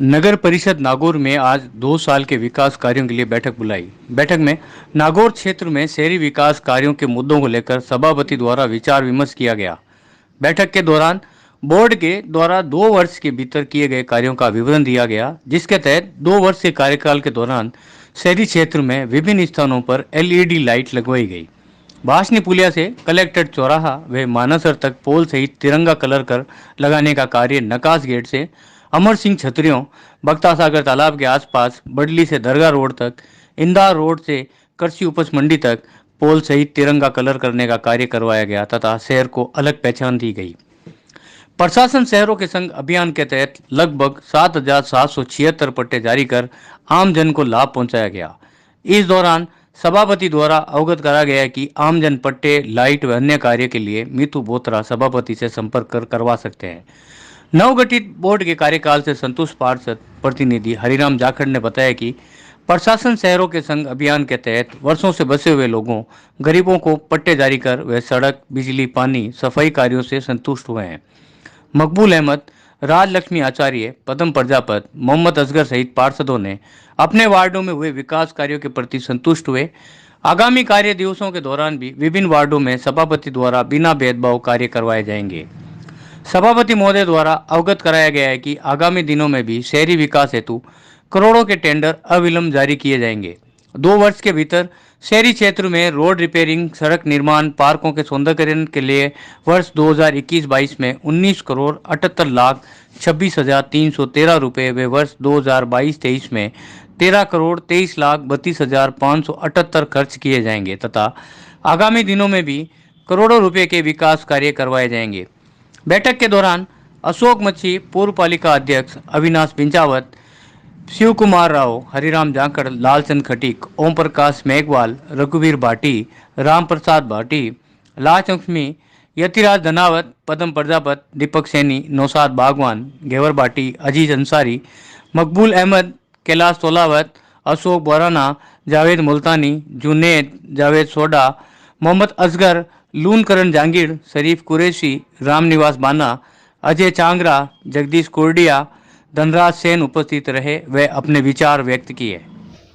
नगर परिषद नागौर में आज 2 साल के विकास कार्यों के लिए बैठक बुलाई। बैठक में नागौर क्षेत्र में शहरी विकास कार्यों के मुद्दों को लेकर सभापति द्वारा विचार विमर्श किया गया। बैठक के दौरान बोर्ड के द्वारा 2 वर्ष के भीतर किए गए कार्यों का विवरण दिया गया, जिसके तहत 2 वर्ष के कार्यकाल के दौरान शहरी क्षेत्र में विभिन्न स्थानों पर LED लाइट लगवाई गई। भाषणी पुलिया से कलेक्टर चौराहा व मानसर तक पोल सहित तिरंगा कलर कर लगाने का कार्य नकाश गेट से अमर सिंह छतरियों, बख्ता सागर तालाब के आसपास, बडली से दरगाह रोड तक, इंदौर रोड से कृषि उपज मंडी तक पोल सहित तिरंगा कलर करने का कार्य करवाया गया तथा शहर को अलग पहचान दी गई। प्रशासन शहरों के संग अभियान के तहत लगभग 7,776 पट्टे जारी कर आमजन को लाभ पहुंचाया गया। इस दौरान सभापति द्वारा अवगत करा गया कि आमजन पट्टे, लाइट व अन्य कार्य के लिए मीतू बोत्रा सभापति से संपर्क कर करवा सकते हैं। नवगठित बोर्ड के कार्यकाल से संतुष्ट पार्षद प्रतिनिधि हरिराम जाखड़ ने बताया कि प्रशासन शहरों के संग अभियान के तहत वर्षों से बसे हुए लोगों, गरीबों को पट्टे जारी कर वे सड़क, बिजली, पानी, सफाई कार्यों से संतुष्ट हुए हैं। मकबूल अहमद, राजलक्ष्मी आचार्य, पदम प्रजापत, मोहम्मद असगर सहित पार्षदों ने अपने वार्डों में हुए विकास कार्यों के प्रति संतुष्ट हुए। आगामी कार्य दिवसों के दौरान भी विभिन्न वार्डों में सभापति द्वारा बिना भेदभाव कार्य करवाए जाएंगे। सभापति महोदय द्वारा अवगत कराया गया है कि आगामी दिनों में भी शहरी विकास हेतु करोड़ों के टेंडर अविलंब जारी किए जाएंगे। 2 वर्ष के भीतर शहरी क्षेत्र में रोड रिपेयरिंग, सड़क निर्माण, पार्कों के सौंदर्यीकरण के लिए वर्ष 2021-22 में 19,78,26,313 रुपये व वर्ष 2022-23 में 13,23,32,578 खर्च किए जाएंगे तथा आगामी दिनों में भी करोड़ों रुपए के विकास कार्य करवाए जाएंगे। बैठक के दौरान अशोक मच्छी, पूर्व पालिका अध्यक्ष अविनाश बिंचावत, शिव कुमार राव, हरिराम जाखड़, लालचंद खटीक, ओम प्रकाश मेघवाल, रघुवीर भाटी, राम प्रसाद भाटी, लालक्ष्मी, यतिराज धनावत, पदम प्रजापत, दीपक सैनी, नौसाद बागवान, घेवर भाटी, अजीज अंसारी, मकबूल अहमद, कैलाश तोलावत, अशोक बोराना, जावेद मुल्तानी, जुनेद, जावेद सोडा, मोहम्मद असगर, लूनकरण जहांगीर, शरीफ कुरैशी, रामनिवास बाना, अजय चांगरा, जगदीश कोरडिया, धनराज सेन उपस्थित रहे वे अपने विचार व्यक्त किए।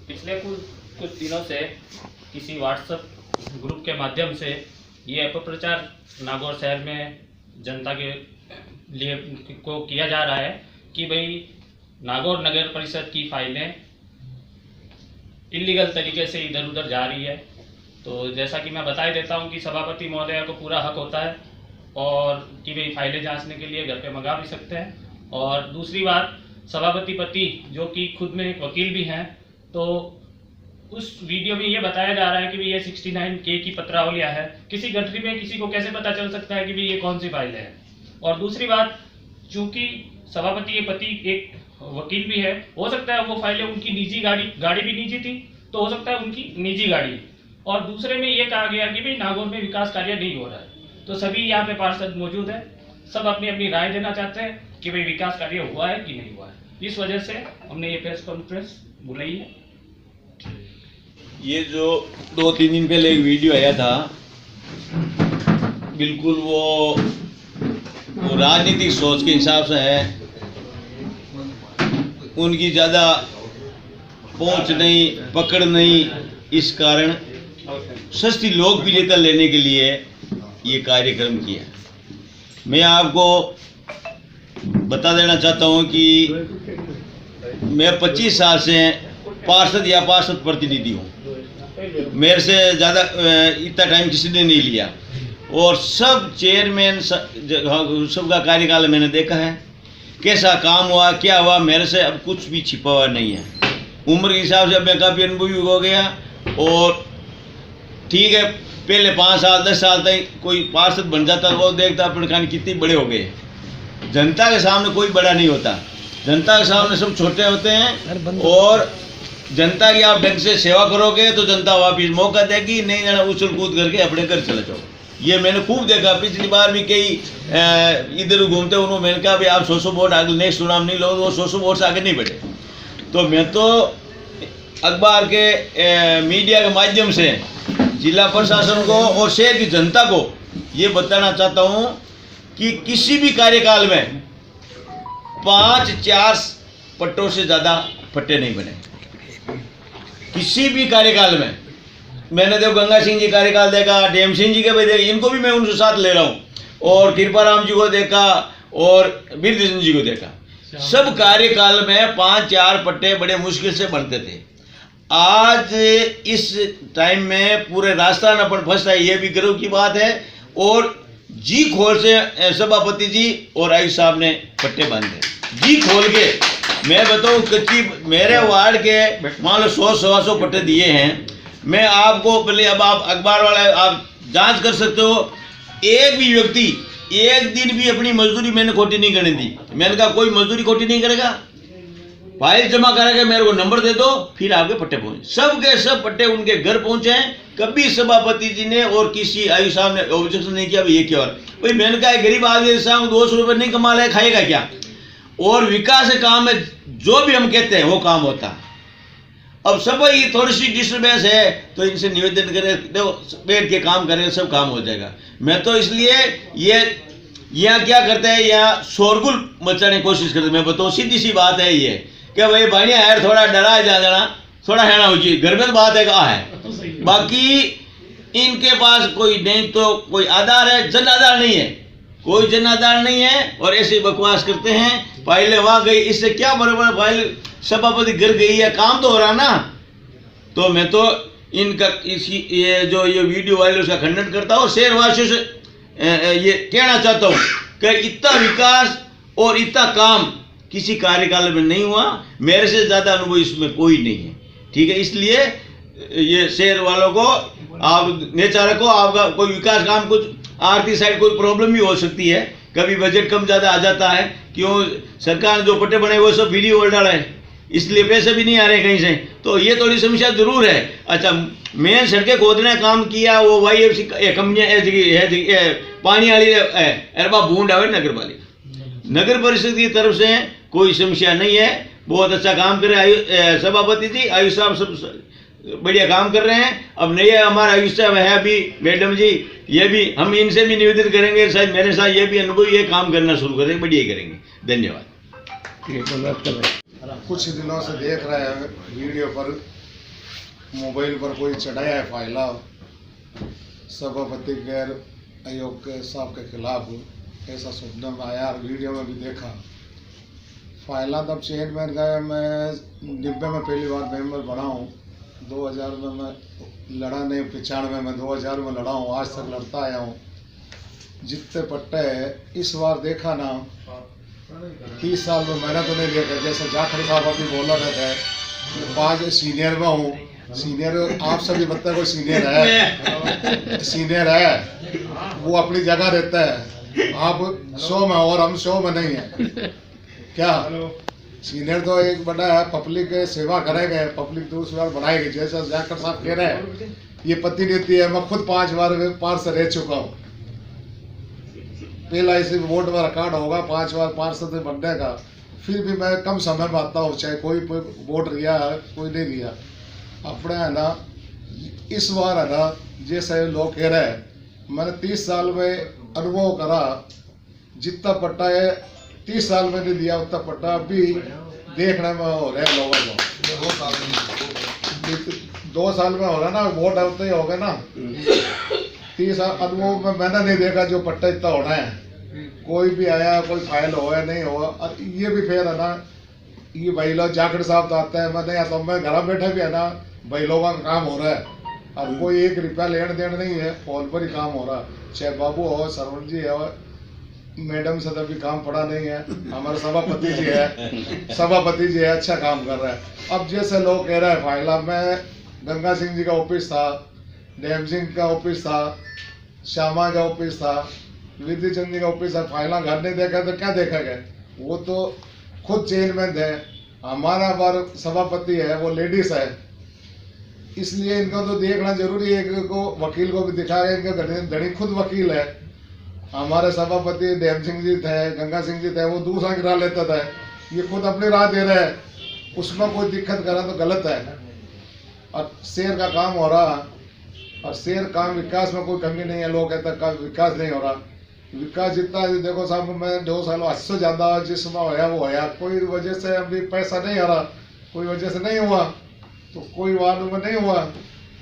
पिछले कुछ दिनों से किसी व्हाट्सएप ग्रुप के माध्यम से ये अपप्रचार नागौर शहर में जनता के लिए को किया जा रहा है कि भाई नागौर नगर परिषद की फाइलें इलीगल तरीके से इधर उधर जा रही है। तो जैसा कि मैं बता देता हूं कि सभापति महोदय को पूरा हक होता है और कि भाई फाइलें जांचने के लिए घर पे मंगा भी सकते हैं। और दूसरी बात, सभापति पति जो कि खुद में एक वकील भी हैं, तो उस वीडियो में ये बताया जा रहा है कि भाई ये 69K की पत्रावलियाँ है। किसी गठरी में किसी को कैसे पता चल सकता है कि भाई ये कौन सी फाइल है। और दूसरी बात, चूंकि सभापति के पति एक वकील भी है, हो सकता है वो फाइलें उनकी निजी गाड़ी भी निजी थी, तो हो सकता है उनकी निजी गाड़ी। और दूसरे में ये कहा गया कि भाई नागौर में विकास कार्य नहीं हो रहा है। तो सभी यहाँ पे पार्षद मौजूद है, सब अपनी अपनी राय देना चाहते हैं कि भाई विकास कार्य हुआ है कि नहीं हुआ है। इस वजह से हमने ये प्रेस कॉन्फ्रेंस बुलाई है। ये जो 2-3 दिन पहले एक वीडियो आया था, बिल्कुल वो राजनीतिक सोच के हिसाब से है। उनकी ज़्यादा पहुंच नहीं, पकड़ नहीं, इस कारण सस्ती लोकप्रियता लेने के लिए ये कार्यक्रम किया। मैं आपको बता देना चाहता हूं कि मैं 25 साल से पार्षद या पार्षद प्रतिनिधि हूं। मेरे से ज़्यादा इतना टाइम किसी ने नहीं लिया और सब चेयरमैन सबका कार्यकाल मैंने देखा है, कैसा काम हुआ, क्या हुआ। मेरे से अब कुछ भी छिपा हुआ नहीं है। उम्र के हिसाब से अब मैं काफ़ी अनुभवी हो गया और ठीक है, पहले 5 साल 10 साल तक कोई पार्षद बन जाता वो देखता अपने खाने कितने बड़े हो गए। जनता के सामने कोई बड़ा नहीं होता, जनता के सामने सब छोटे होते हैं। और जनता की आप ढंग से सेवा करोगे तो जनता वापिस मौका देगी, नहीं जाना उछल कूद करके अपने घर चले जाओ। ये मैंने खूब देखा। पिछली बार भी कई इधर घूमते उन्होंने मैंने कहा भाई आप 100 वोट आगे नेक्स्ट चुनाव नहीं लो, वो 100 वोट से आगे नहीं बढ़े। तो मैं तो अखबार के मीडिया के माध्यम से जिला प्रशासन को और शहर की जनता को ये बताना चाहता हूँ कि किसी भी कार्यकाल में 5, 4 पट्टों से ज़्यादा पट्टे नहीं बने किसी भी कार्यकाल में। मैंने देखो गंगा सिंह जी कार्यकाल देखा, डीएम सिंह जी के भी देखा, इनको भी मैं उनके साथ ले रहा हूँ, और कृपाराम जी को देखा और बिरदीचंद जी को देखा। सब कार्यकाल में 5-4 पट्टे बड़े मुश्किल से बनते थे। आज इस टाइम में पूरे राजस्थान अपन फंसता है, ये भी गर्व की बात है। और जी खोल से सभापति जी और आयुष साहब ने पट्टे बांधे, जी खोल के। मैं बताऊँ कच्ची मेरे वार्ड के मान लो 100-125 पट्टे दिए हैं। मैं आपको पहले, अब आप अखबार वाले आप जांच कर सकते हो, एक भी व्यक्ति एक दिन भी अपनी मजदूरी मैंने खोटी नहीं करने दी। मैंने कहा कोई मजदूरी खोटी नहीं करेगा, फाइल जमा करेगा, मेरे को नंबर दे दो, फिर आपके पट्टे पहुंचे। सब के सब पट्टे उनके घर पहुंचे हैं। कभी सभापति जी ने और किसी आयु साहब ने ऑब्जेक्शन नहीं किया ये क्या। और भाई मैंने कहा गरीब आदमी साहब 200 रुपये नहीं कमा ले, खाएगा क्या। और विकास के काम में जो भी हम कहते हैं वो काम होता है। अब सब ये थोड़ी सी डिस्टर्बेंस है तो इनसे निवेदन करें, देखो बैठ के काम करें, सब काम हो जाएगा। मैं तो इसलिए ये यहाँ क्या करते हैं, यहाँ शोरगुल मचाने की कोशिश करते हैं। मैं बताऊँ सीधी सी बात है ये कि भाई भाइया यार थोड़ा डरा जा देना, थोड़ा है ना हो घर में तो बात है कहाँ है। बाकी इनके पास कोई नहीं तो कोई आधार है, जन आधार नहीं है, कोई जन आधार नहीं है। और ऐसे बकवास करते हैं, फाइलें वहाँ गई, इससे क्या बराबर फाइल सभापति घर गई है, काम तो हो रहा ना। तो मैं तो इनका इसी ये जो ये वीडियो वायरल उसका खंडन करता हूँ। शहरवासियों से ये कहना चाहता हूँ कि इतना विकास और इतना काम किसी कार्यकाल में नहीं हुआ। मेरे से ज़्यादा अनुभव इसमें कोई नहीं है, ठीक है। इसलिए ये शहर वालों को आप नेचा रखो। आपका कोई विकास काम, कुछ आर्थिक साइड कोई प्रॉब्लम भी हो सकती है, कभी बजट कम ज़्यादा आ जाता है। क्यों सरकार ने जो पट्टे बने वो सब फ्री होल्ड डाला है, इसलिए पैसे भी नहीं आ रहे कहीं से, तो ये थोड़ी समस्या जरूर है। अच्छा, मेन सड़कें खोदने काम किया वो YFC कंपनियाँ पानी वाली अरबा बूंद आवे नगर परिषद की तरफ से कोई समस्या नहीं है। बहुत अच्छा काम कर रहे हैं सभापति जी, आयुष साहब सब बढ़िया काम कर रहे हैं। अब नए हमारा आयुष साहब है अभी, मैडम जी, ये भी हम इनसे भी निवेदन करेंगे, शायद मेरे साथ ये भी अनुभव ये काम करना शुरू करेंगे, बढ़िया करेंगे। धन्यवाद। कुछ दिनों से देख रहे हैं वीडियो पर, मोबाइल पर कोई चढ़ाया है फाइला सभापति गैर अयोग्य साहब के खिलाफ, ऐसा सुनने में आया। वीडियो में भी देखा फाइला। तब चेयरमैन गए, मैं डिब्बे में पहली बार मेंबर बना हूँ। 2000 में मैं लड़ा नहीं, 95 में 2000 में लड़ा हूँ, आज तक लड़ता आया हूँ। जितने पट्टे इस बार देखा ना, 30 साल में मैंने तो नहीं देखा। जैसे जाखड़ साहब अभी बोला रहता है, 5 सीनियर में हूँ। सीनियर आप सभी बता, कोई सीनियर है, सीनियर है वो अपनी जगह रहता है। आप 100 में और हम 100 में नहीं है क्या। सीनियर तो एक बड़ा है, पब्लिक सेवा करेंगे, पब्लिक दूसरी बार बढ़ाएगी। जैसा जाखड़ साहब कह रहे हैं, ये पति नीति है। मैं खुद 5 बार पार्षद रह चुका हूँ। पहला इसी वोट में रिकॉर्ड होगा 5 बार पार्षद बनने का, फिर भी मैं कम समय में आता हूँ, चाहे कोई वोट लिया है कोई नहीं लिया। अपने है ना इस बार है ना, जैसे लोग कह रहे हैं, मैंने 30 साल में अनुभव करा। जितना पट्टा है 30 साल में नहीं दिया, उतना पट्टा अभी देखने में हो रहा है लोगों को। 2 साल में हो रहा ना, वोट होते ही होगा ना। 30 साल अनुभव में मैंने नहीं देखा जो पट्टा इतना होना है। कोई भी आया, कोई फाइल हो या नहीं हो। और ये भी फिर है ना, ये भाई लोग जाखड़ साहब तो आता है, मैं नहीं आता, मैं घर बैठे भी है ना, भाई लोगों का काम हो रहा है। अब कोई 1 रुपया लेन देन नहीं है, फोन पर ही काम हो रहा है। चाहे बाबू हो, सरवण जी हो, मैडम से तभी काम पड़ा नहीं है। हमारे सभापति जी है, सभापति जी है, अच्छा काम कर रहा है। अब जैसे लोग कह रहे हैं फाइला में गंगा सिंह जी का ऑफिस था, डीएम सिंह का ऑफिस था, श्यामा का ऑफिस था, विद्याचंद जी का ऑफिस है, फाइला घर नहीं देखा तो क्या देखा गया। वो तो खुद चेयरमैन है। हमारा बार सभापति है वो लेडीज है, इसलिए इनको तो देखना जरूरी है। इनको वकील को भी दिखाया, इनका धनी खुद वकील है। हमारे सभापति डीएम सिंह जी थे, गंगा सिंह जी थे, वो दूसरा गिरा लेता था। ये खुद अपनी राह दे रहे हैं, उसमें कोई दिक्कत करा तो गलत है। और शहर का काम हो रहा, और शहर काम विकास में कोई कमी नहीं है। लोग कहते हैं विकास नहीं हो रहा, विकास जितना है, देखो साहब मैं 2 साल से ज़्यादा जिसमें होया वो होया, कोई वजह से अभी पैसा नहीं आ रहा, कोई वजह से नहीं हुआ, तो कोई वार्ड में नहीं हुआ।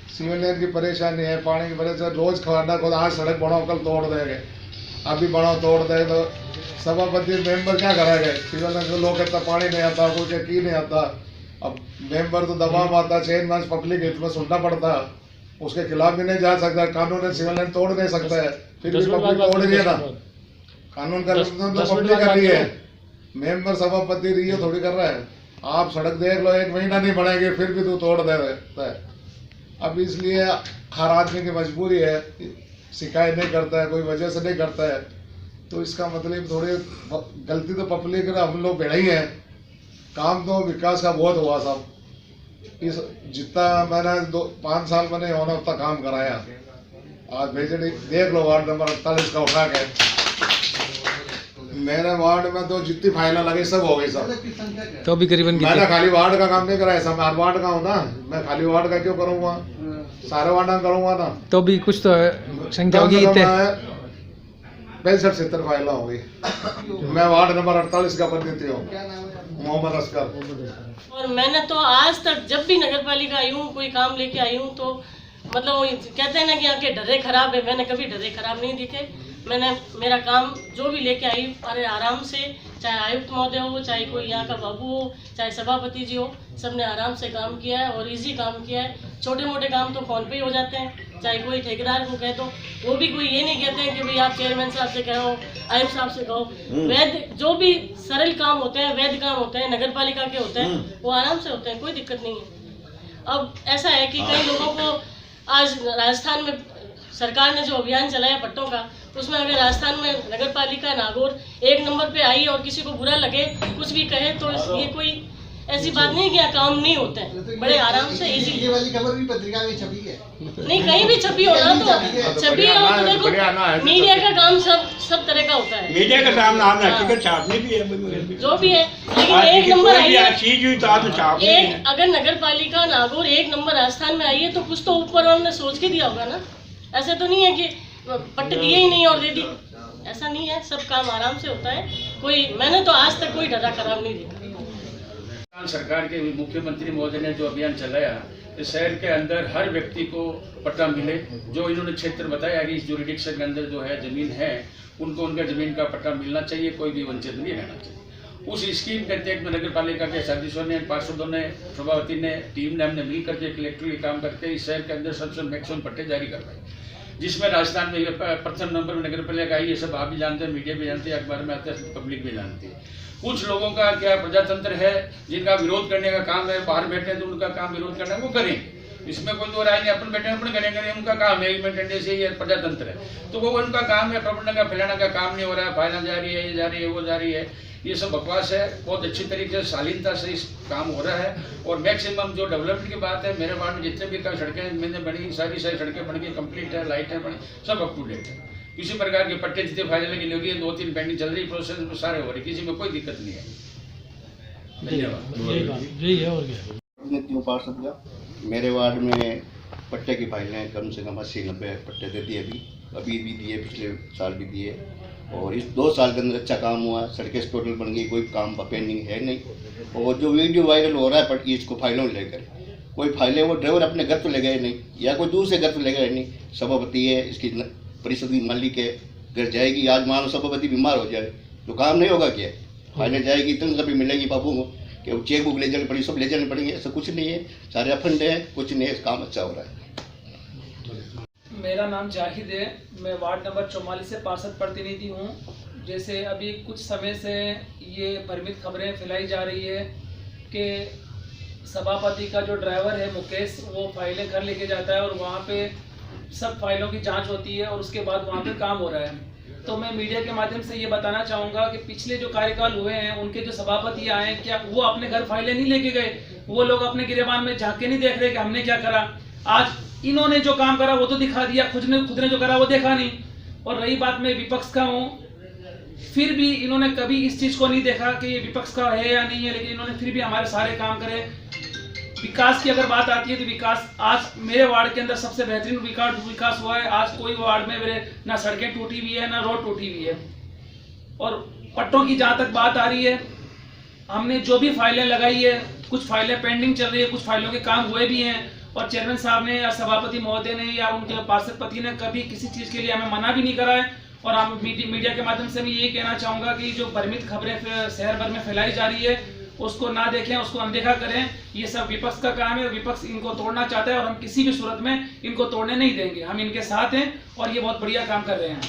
सिविल लाइन की परेशानी है, पानी की परेशानी, रोज खाना को आज सड़क बनाओ कल तोड़ देंगे, अभी बनाओ तोड़ दे, तो सभापति मेंबर क्या करेंगे? सिविल लाइन के लोग कहता पानी नहीं आता, कोई क्या की नहीं आता। अब मेंबर तो दबाव आता, चेयरमैन पब्लिक हित में सुनना पड़ता, उसके खिलाफ भी नहीं जा सकता, कानून सिविल लाइन तोड़ नहीं सकता है, फिर भी पब्लिक तोड़ रही है ना, कानून का तो पब्लिक कर रही है, मेंबर सभापति रही है थोड़ी कर रहा है। आप सड़क देख लो, 1 महीना नहीं बढ़ेंगे फिर भी तू तोड़ दे रहे। अब इसलिए हर आदमी की मजबूरी है, शिकायत नहीं करता है, कोई वजह से नहीं करता है, तो इसका मतलब थोड़ी गलती तो पब्लिक का हम लोग बेड़ा ही है। काम तो विकास का बहुत हुआ साहब, इस जितना मैंने 5 साल में नहीं होना उतना काम कराया। आज भेजे देख लो वार्ड नंबर 48 का उठा के, मेरे वार्ड में तो जितनी फाइलें लगी सब हो गई सब। तो अभी करीबन मैंने खाली वार्ड का काम नहीं कराया सब, हर वार्ड का हूँ ना, मैं खाली वार्ड का क्यों करूँगा, सारे वार्ड का करूँगा ना। तो अभी कुछ तो संख्या होगी, 65-70 फाइलें हो गई। मैं वार्ड नंबर 48 का प्रतिनिधि हूँ, मोहम्मद असगर। और मैंने तो आज तक जब भी नगर पालिका आई हूँ, कोई काम लेके आई हूँ, तो मतलब वो कहते हैं ना कि आपके डरे खराब है, मैंने कभी डरे खराब नहीं दिखे। मैंने मेरा काम जो भी लेके आई अरे आराम से, चाहे आयुक्त महोदय हो, चाहे कोई यहाँ का बाबू हो, चाहे सभापति जी हो, सबने आराम से काम किया है और इजी काम किया है। छोटे मोटे काम तो फोन पे ही हो जाते हैं, चाहे कोई ठेकेदार को कहे तो वो भी कोई ये नहीं कहते हैं कि भाई आप चेयरमैन साहब से कहो, आयुक्त साहब से कहो। वैध जो भी सरल काम होते हैं, वैध काम होते हैं, नगर पालिका के होते हैं, वो आराम से होते हैं, कोई दिक्कत नहीं है। अब ऐसा है कि कई लोगों को आज राजस्थान में सरकार ने जो अभियान चलाया पट्टों का, उसमें अगर राजस्थान में नगर पालिका नागौर 1 नंबर पे आई और किसी को बुरा लगे, कुछ भी कहे, तो ये कोई ऐसी बात नहीं कि यहाँ काम नहीं होते हैं, बड़े आराम से इजी। ये वाली खबर भी पत्रिका में छपी है, नहीं कहीं भी छपी हो ना, तो छपी हो तो देखो मीडिया का काम सब तरह का होता है, मीडिया का काम नाम हकीकत छापनी भी है, जो भी है, लेकिन 1 नंबर आई है। चीज हुई तो आपने छापनी है। अगर नगर पालिका नागौर 1 नंबर राजस्थान में आई है तो कुछ तो ऊपर वालों ने सोच के दिया होगा ना। ऐसे तो नहीं है कि पट्टे दिए ही नहीं और दे दी, ऐसा नहीं है, सब काम आराम से होता है। कोई मैंने तो आज तक कोई डरा खराब नहीं देखा। सरकार के मुख्यमंत्री महोदय ने जो अभियान चलाया, इस शहर के अंदर हर व्यक्ति को पट्टा मिले, जो इन्होंने क्षेत्र बताया कि इस जुरिडिक्शन के अंदर जो है जमीन है, उनको उनका जमीन का पट्टा मिलना चाहिए, कोई भी वंचित नहीं रहना चाहिए। उस स्कीम के तहत नगर पालिका के सदस्यों ने, पार्षदों ने, सभापति ने, टीम ने, हमने मिलकर के कलेक्टरली काम करके इस शहर के अंदर सबसे मैक्सिमम पट्टे जारी करवाए, जिसमें राजस्थान में प्रथम नंबर में नगर पालिका आई। ये सब आप भी जानते हैं, मीडिया भी जानते हैं, अखबार में आते हैं, पब्लिक भी जानती है। कुछ लोगों का क्या प्रजातंत्र है, जिनका विरोध करने का काम है, बाहर बैठे हैं तो उनका काम विरोध करना है, वो करेंगे, इसमें कोई दो राय नहीं। अपन बैठे अपन करेंगे, उनका काम है, टेंडेंसी ये प्रजातंत्र है, तो वो उनका काम है। प्रबंधन का फैलाने का काम नहीं हो रहा है, फाइलें जा रही है, ये जा रही है, वो जा रही है, ये सब बकवास है। बहुत अच्छी तरीके से शालीनता से इस काम हो रहा है। और मैक्सिमम जो डेवलपमेंट की बात है, मेरे वार्ड में जितने भी सड़कें मैंने बनी, सारी सड़कें बन गई, कंप्लीट है, लाइटें बनी, सब अप टू डेट है। किसी प्रकार के पट्टे जितने फाइलें लगी लगी है, 2-3 पेंडिंग चल रही, प्रोसेस में सारे हो रहे, किसी में कोई दिक्कत नहीं है। धन्यवाद। मेरे वार्ड में पट्टे की फाइलें कम से कम 80-90 पट्टे दे दिए, अभी भी दिए, पिछले साल भी दिए, और इस 2 साल के अंदर अच्छा काम हुआ। सड़कें टोटल बन गई, कोई काम पेंडिंग है नहीं। और जो वीडियो वायरल हो रहा है इसको फाइलों लेकर, कोई फाइलें वो ड्राइवर अपने घर तो ले गए नहीं, या कोई दूसरे घर तो ले गए नहीं, सभापति है, इसकी परिषद की मालिक है, घर जाएगी। आज मान लो सभापति बीमार हो जाए तो काम नहीं होगा क्या? फाइलें जाएगी तो कभी मिलेगी बाबू को कि चेक बुक ले जानी पड़ेगी, सब ले जाने पड़ेंगे, ऐसा कुछ नहीं है। सारे अफंड है, कुछ नहीं है, काम अच्छा हो रहा है। मेरा नाम जाहिद है, मैं वार्ड नंबर 44 से पार्षद प्रतिनिधि हूँ। जैसे अभी कुछ समय से ये भ्रमित खबरें फैलाई जा रही है कि सभापति का जो ड्राइवर है मुकेश, वो फाइलें घर लेके जाता है और वहाँ पे सब फाइलों की जांच होती है और उसके बाद वहाँ पे काम हो रहा है। तो मैं मीडिया के माध्यम से ये बताना चाहूँगा कि पिछले जो कार्यकाल हुए हैं, उनके जो सभापति आए हैं, क्या वो अपने घर फाइलें नहीं लेके गए? वो लोग अपने गिरेबान में झाँक के नहीं देख रहे कि हमने क्या करा? आज इन्होंने जो काम करा वो तो दिखा दिया, खुद ने जो करा वो देखा नहीं। और रही बात, मैं विपक्ष का हूँ, फिर भी इन्होंने कभी इस चीज़ को नहीं देखा कि ये विपक्ष का है या नहीं है, लेकिन इन्होंने फिर भी हमारे सारे काम करे। विकास की अगर बात आती है तो विकास आज मेरे वार्ड के अंदर सबसे बेहतरीन विकास हुआ है। आज कोई वार्ड में मेरे ना सड़कें टूटी हुई है ना रोड टूटी हुई है। और पट्टों की जहाँ तक बात आ रही है, हमने जो भी फाइलें लगाई है, कुछ फाइलें पेंडिंग चल रही है, कुछ फाइलों के काम हुए भी हैं, और चेयरमैन साहब ने या सभापति महोदय ने या उनके पार्षद पति ने कभी किसी चीज़ के लिए हमें मना भी नहीं करा है। और हम मीडिया के माध्यम से मैं यही कहना चाहूँगा कि जो भ्रमित खबरें शहर भर में फैलाई जा रही है उसको ना देखें, उसको अनदेखा करें। ये सब विपक्ष का काम है, विपक्ष इनको तोड़ना चाहता है और हम किसी भी सूरत में इनको तोड़ने नहीं देंगे। हम इनके साथ हैं और ये बहुत बढ़िया काम कर रहे हैं।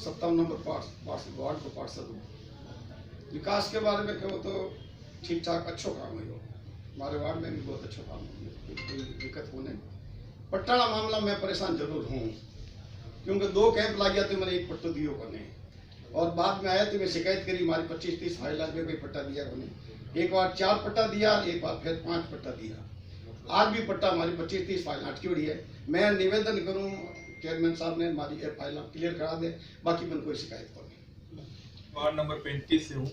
57 नंबर पार्षद वार्ड को पार्षद हूँ। विकास के बारे में कहो तो ठीक ठाक अच्छो काम है। हमारे वार्ड में भी बहुत अच्छा काम है, कोई दिक्कत हो नहीं। पट्टाला मामला मैं परेशान जरूर हूँ, क्योंकि 2 कैंप ला गया तो मैंने एक पट्टो दियो को नहीं, और बाद में आया तो मैं शिकायत करी, हमारी 25-30 फाइल में कोई पट्टा दिया को नहीं। एक बार 4 पट्टा दिया, एक बार फिर 5 पट्टा दिया। आज भी पट्टा हमारी 25-30 फाइल अटकी हुई है। मैं निवेदन करूँ चेयरमैन साहब ने हमारी फाइल क्लियर करा दे, बाकी मैंने कोई शिकायत को नहीं। वार्ड नंबर 35 से हूँ।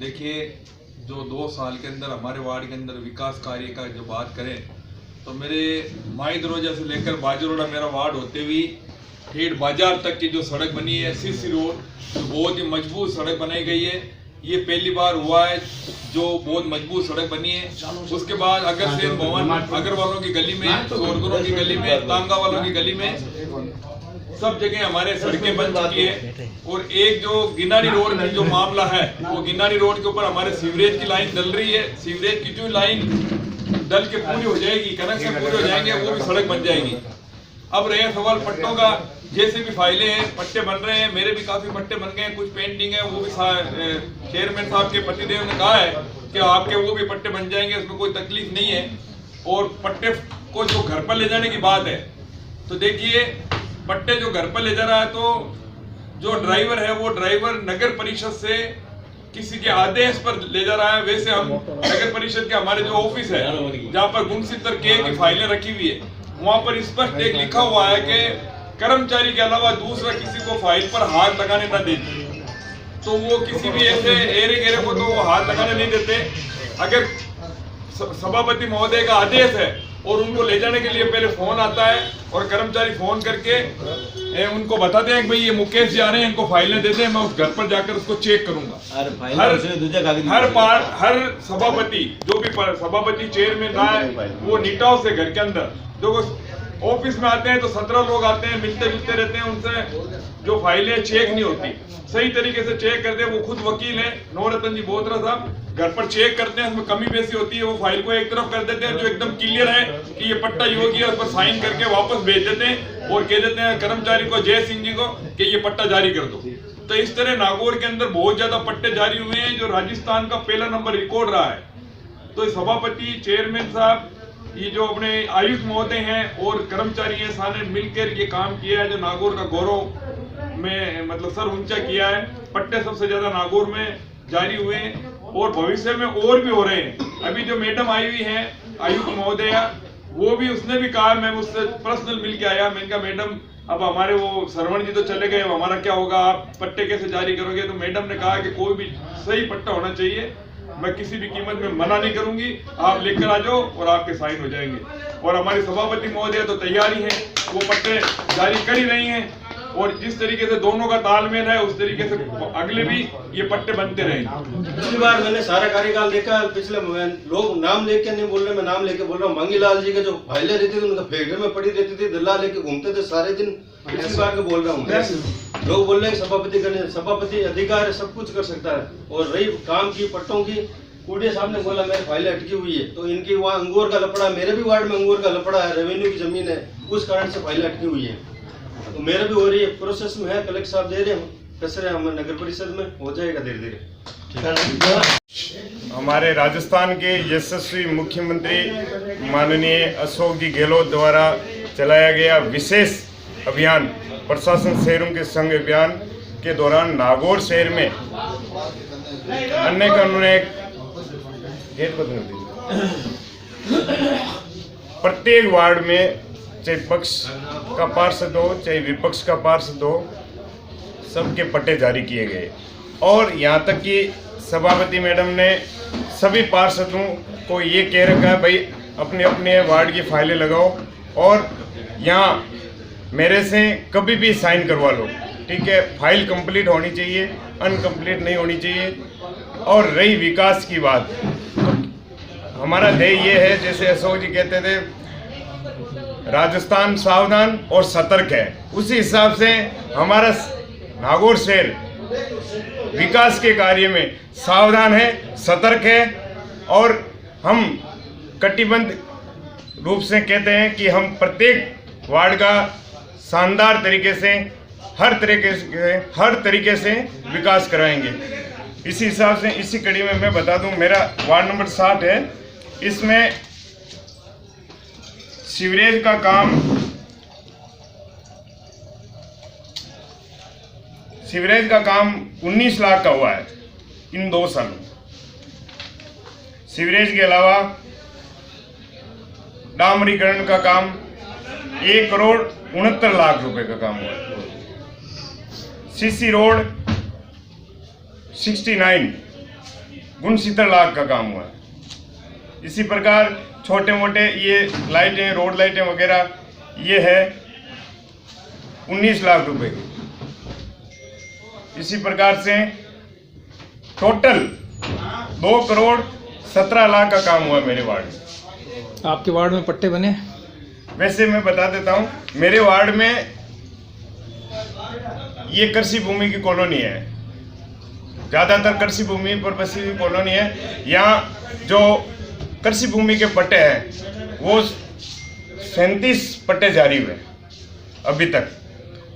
देखिए, जो 2 साल के अंदर हमारे वार्ड के अंदर विकास कार्य का जो बात करें तो मेरे माई दरोजा से लेकर बाजरोड़ा मेरा वार्ड होते हुए ठेठ बाजार तक की जो सड़क बनी है, सीसी रोड, जो बहुत ही मजबूत सड़क बनाई गई है। ये पहली बार हुआ है जो बहुत मजबूत सड़क बनी है। उसके बाद अग्रसेन भवन, अग्रवालों की गली में, सोरगरों की गली में, तांगा वालों की गली में, सब जगह हमारे सड़कें बन चुकी है। और एक जो गिनारी रोड की जो मामला है, वो गिनारी रोड के ऊपर हमारे सीवरेज की लाइन डल रही है। सीवरेज की जो लाइन डल के पूरी हो जाएगी, कनेक्शन पूरे हो जाएंगे, वो भी सड़क बन जाएगी। अब रहे सवाल पट्टों का, जैसे भी फाइलें हैं, पट्टे बन रहे हैं, मेरे भी काफी पट्टे बन गए हैं, कुछ पेंडिंग है, वो भी चेयरमैन साहब के पतिदेव ने कहा है कि आपके वो भी पट्टे बन जाएंगे, उसमें कोई तकलीफ नहीं है। और पट्टे को जो घर पर ले जाने की बात है, तो देखिए पट्टे जो घर पर ले जा रहा है, तो जो ड्राइवर है वो ड्राइवर नगर परिषद से किसी के आदेश पर ले जा रहा है। वैसे हम नगर परिषद के हमारे जो ऑफिस है, जहाँ पर गुमसितर के की फाइलें रखी हुई है, वहाँ पर स्पष्ट एक लिखा हुआ है कि कर्मचारी के अलावा दूसरा किसी को फाइल पर हाथ लगाने न देते। तो वो किसी भी ऐसे एरे गेरे को तो वो हाथ लगाने नहीं देते। अगर सभापति महोदय का आदेश है और उनको ले जाने के लिए पहले फोन आता है और कर्मचारी फोन करके उनको बताते हैं कि भाई ये मुकेश जा रहे हैं, इनको फाइलें देते हैं, मैं उस घर पर जाकर उसको चेक करूंगा। हर सभापति, जो भी सभापति चेयरमैन रहा है, वो निटाव से घर के अंदर जो ऑफिस में आते हैं तो 17 लोग आते हैं, मिलते जुलते रहते हैं, उनसे जो फाइलें चेक नहीं होती, सही तरीके से चेक करते हैं। वो खुद वकील है नवरत्न जी बोत्रा साहब, घर पर चेक करते हैं, उसमें कमी बेसी होती है, वो फाइल को एक तरफ कर देते हैं, जो एकदम क्लियर है कि ये पट्टा योग्य है, उस पर साइन करके वापस भेज देते हैं और कह देते हैं कर्मचारी को, जय सिंह जी को, कि ये पट्टा जारी कर दो। तो इस तरह नागौर के अंदर बहुत ज्यादा पट्टे जारी हुए हैं, जो राजस्थान का पहला नंबर रिकॉर्ड रहा है। तो सभापति, चेयरमैन साहब, ये जो अपने आयुक्त महोदय हैं और कर्मचारी हैं, सारे मिलकर ये काम किया है, जो नागौर का गौरव में मतलब सर ऊंचा किया है। पट्टे सबसे ज्यादा नागौर में जारी हुए हैं और भविष्य में और भी हो रहे हैं। अभी जो मैडम आई हुई हैं आयुक्त महोदया, वो भी, उसने भी कहा, मैं उससे पर्सनल मिल के आया, मैंने कहा मैडम अब हमारे वो श्रवण जी तो चले गए, अब हमारा क्या होगा, आप पट्टे कैसे जारी करोगे? तो मैडम ने कहा कि कोई भी सही पट्टा होना चाहिए, मैं किसी भी कीमत में मना नहीं करूंगी, आप लेकर आ जाओ और आपके साइन हो जाएंगे। और हमारी सभापति महोदय तो तैयारी है, वो पट्टे जारी कर ही रही हैं। और जिस तरीके से दोनों का तालमेल है, उस तरीके से अगले भी ये पट्टे बनते रहेंगे। पिछली बार मैंने सारा कार्यकाल देखा, पिछले लोग नाम लेके नहीं बोल रहे, मैं नाम लेके बोल रहा हूँ। मंगीलाल जी के जो फाइलें रहती थी उनका फैक्ट्री में पड़ी रहती थी, दल्ला लेके घूमते थे सारे दिन। पिछली बार का बोल रहा हूँ, लोग बोल रहे हैं सभापति अधिकार है, सब कुछ कर सकता है। और रही काम की, पट्टों की, कूड़े साहब ने बोला मेरी फाइलें अटकी हुई है, तो इनकी वहाँ अंगूर का लपड़ा, मेरे भी वार्ड में अंगूर का लपड़ा है, रेवेन्यू की जमीन है, उस कारण से फाइलें अटकी हुई है। तो मेरे भी हो रही है, प्रोसेस में है, कलेक्टर साहब दे रहे हैं, कस रहे हम नगर परिषद में, हो जाएगा धीरे धीरे। हमारे राजस्थान के यशस्वी मुख्यमंत्री माननीय अशोक जी गहलोत द्वारा चलाया गया विशेष अभियान प्रशासन शहरों के संग अभियान के दौरान नागौर शहर में अनेक प्रत्येक वार्ड में, चाहे पक्ष का पार्षद हो चाहे विपक्ष का पार्षद हो, सबके पट्टे जारी किए गए। और यहाँ तक कि सभापति मैडम ने सभी पार्षदों को ये कह रखा है भाई अपने अपने वार्ड की फाइलें लगाओ और यहाँ मेरे से कभी भी साइन करवा लो, ठीक है। फाइल कंप्लीट होनी चाहिए, अनकम्प्लीट नहीं होनी चाहिए। और रही विकास की बात, तो हमारा ध्येय ये है, जैसे अशोक जी कहते थे राजस्थान सावधान और सतर्क है, उसी हिसाब से हमारा नागौर शहर विकास के कार्य में सावधान है, सतर्क है। और हम कटिबद्ध रूप से कहते हैं कि हम प्रत्येक वार्ड का शानदार तरीके से हर तरीके से विकास कराएंगे। इसी हिसाब से इसी कड़ी में मैं बता दूं, मेरा वार्ड नंबर 60 है, इसमें सीवरेज का काम 19 लाख का हुआ है इन 2 सालों। सीवरेज के अलावा डामरीकरण का काम 1,69,00,000 रुपए का काम हुआ है। सीसी रोड 69 लाख का काम हुआ है। इसी प्रकार छोटे मोटे ये लाइटें, रोड लाइटें वगैरह ये है 19 लाख रुपए की। इसी प्रकार से टोटल 2,17,00,000 का काम हुआ मेरे वार्ड में। आपके वार्ड में पट्टे बने? वैसे मैं बता देता हूँ, मेरे वार्ड में ये कृषि भूमि की कॉलोनी है, ज़्यादातर कृषि भूमि पर बसी हुई कॉलोनी है। यहाँ जो कृषि भूमि के पट्टे हैं वो 37 पट्टे जारी हुए अभी तक।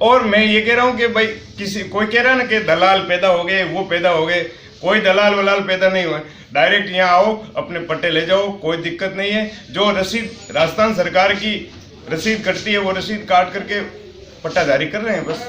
और मैं ये कह रहा हूँ कि भाई कोई कह रहा है ना कि दलाल पैदा हो गए, वो पैदा हो गए, कोई दलाल वलाल पैदा नहीं हुआ। डायरेक्ट यहाँ आओ, अपने पट्टे ले जाओ, कोई दिक्कत नहीं है। जो रसीद राजस्थान सरकार की रसीद कटती है वो रसीद काट करके पट्टा जारी कर रहे हैं बस।